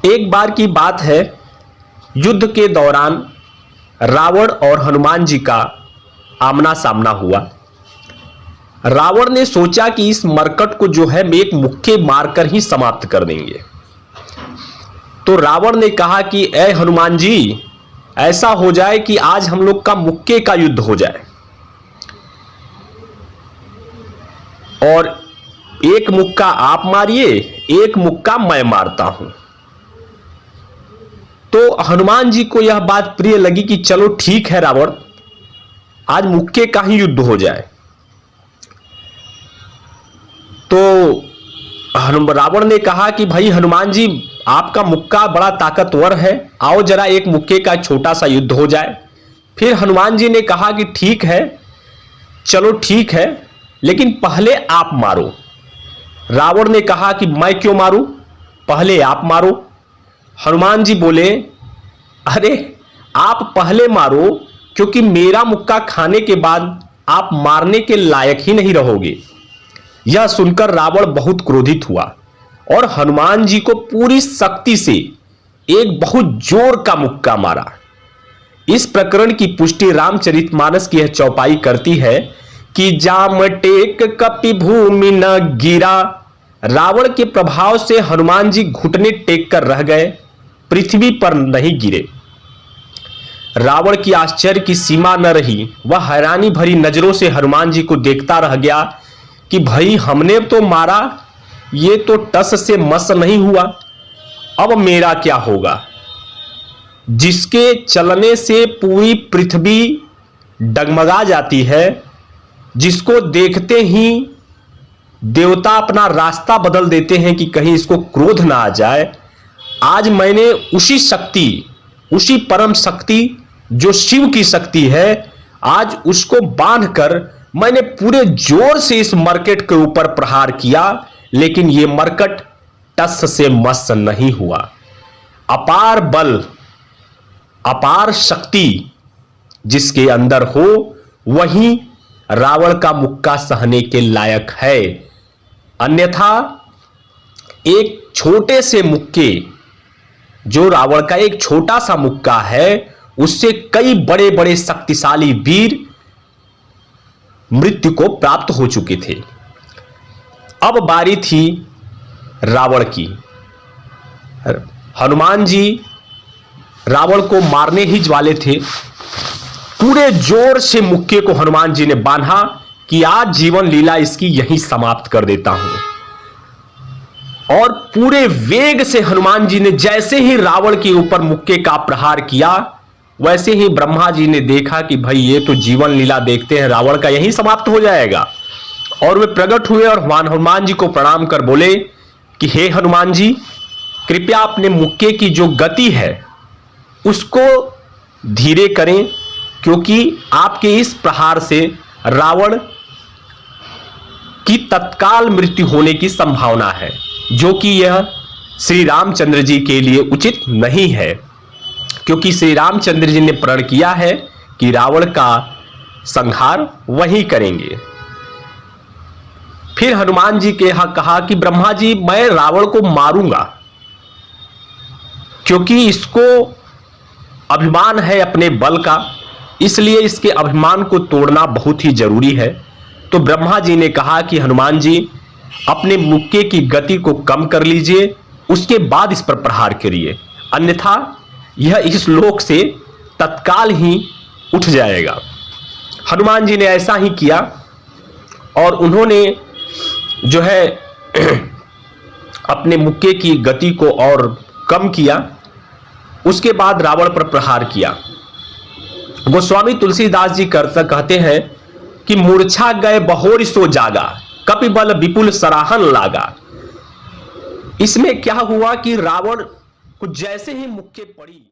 एक बार की बात है, युद्ध के दौरान रावण और हनुमान जी का आमना सामना हुआ। रावण ने सोचा कि इस मरकट को जो है एक मुक्के मारकर ही समाप्त कर देंगे। तो रावण ने कहा कि ऐ हनुमान जी, ऐसा हो जाए कि आज हम लोग का मुक्के का युद्ध हो जाए और एक मुक्का आप मारिए, एक मुक्का मैं मारता हूं। तो हनुमान जी को यह बात प्रिय लगी कि चलो ठीक है रावण, आज मुक्के का ही युद्ध हो जाए। तो रावण ने कहा कि भाई हनुमान जी, आपका मुक्का बड़ा ताकतवर है, आओ जरा एक मुक्के का छोटा सा युद्ध हो जाए। फिर हनुमान जी ने कहा कि ठीक है, चलो ठीक है, लेकिन पहले आप मारो। रावण ने कहा कि मैं क्यों मारूं, पहले आप मारो। हनुमान जी बोले, अरे आप पहले मारो, क्योंकि मेरा मुक्का खाने के बाद आप मारने के लायक ही नहीं रहोगे। यह सुनकर रावण बहुत क्रोधित हुआ और हनुमान जी को पूरी शक्ति से एक बहुत जोर का मुक्का मारा। इस प्रकरण की पुष्टि रामचरितमानस की यह चौपाई करती है कि जाम टेक कपि भूमि न गिरा। रावण के प्रभाव से हनुमान जी घुटने टेक कर रह गए, पृथ्वी पर नहीं गिरे। रावण की आश्चर्य की सीमा न रही, वह हैरानी भरी नजरों से हनुमान जी को देखता रह गया कि भाई हमने तो मारा, ये तो टस से मस नहीं हुआ, अब मेरा क्या होगा। जिसके चलने से पूरी पृथ्वी डगमगा जाती है, जिसको देखते ही देवता अपना रास्ता बदल देते हैं कि कहीं इसको क्रोध ना आ जाए, आज मैंने उसी शक्ति, उसी परम शक्ति जो शिव की शक्ति है, आज उसको बांधकर मैंने पूरे जोर से इस मरकट के ऊपर प्रहार किया, लेकिन यह मरकट टस से मस नहीं हुआ। अपार बल, अपार शक्ति जिसके अंदर हो, वही रावण का मुक्का सहने के लायक है। अन्यथा एक छोटे से मुक्के, जो रावण का एक छोटा सा मुक्का है, उससे कई बड़े बड़े शक्तिशाली वीर मृत्यु को प्राप्त हो चुके थे। अब बारी थी रावण की। हनुमान जी रावण को मारने ही वाले थे। पूरे जोर से मुक्के को हनुमान जी ने बांधा कि आज जीवन लीला इसकी यहीं समाप्त कर देता हूं। और पूरे वेग से हनुमान जी ने जैसे ही रावण के ऊपर मुक्के का प्रहार किया, वैसे ही ब्रह्मा जी ने देखा कि भाई ये तो जीवन लीला देखते हैं रावण का यहीं समाप्त हो जाएगा। और वे प्रकट हुए और हनुमान जी को प्रणाम कर बोले कि हे हनुमान जी, कृपया अपने मुक्के की जो गति है उसको धीरे करें, क्योंकि आपके इस प्रहार से रावण की तत्काल मृत्यु होने की संभावना है, जो कि यह श्री रामचंद्र जी के लिए उचित नहीं है, क्योंकि श्री रामचंद्र जी ने प्रण किया है कि रावण का संहार वही करेंगे। फिर हनुमान जी के यहां कहा कि ब्रह्मा जी, मैं रावण को मारूंगा, क्योंकि इसको अभिमान है अपने बल का, इसलिए इसके अभिमान को तोड़ना बहुत ही जरूरी है। तो ब्रह्मा जी ने कहा कि हनुमान जी, अपने मुक्के की गति को कम कर लीजिए, उसके बाद इस पर प्रहार करिए, अन्यथा यह इस लोक से तत्काल ही उठ जाएगा। हनुमान जी ने ऐसा ही किया और उन्होंने जो है अपने मुक्के की गति को और कम किया। उसके बाद रावण पर प्रहार किया। गोस्वामी तुलसीदास जी कहते हैं कि मूर्छा गए बहोर सो जागा, कपि बल विपुल सराहन लागा। इसमें क्या हुआ कि रावण को जैसे ही मुक्के पड़ी,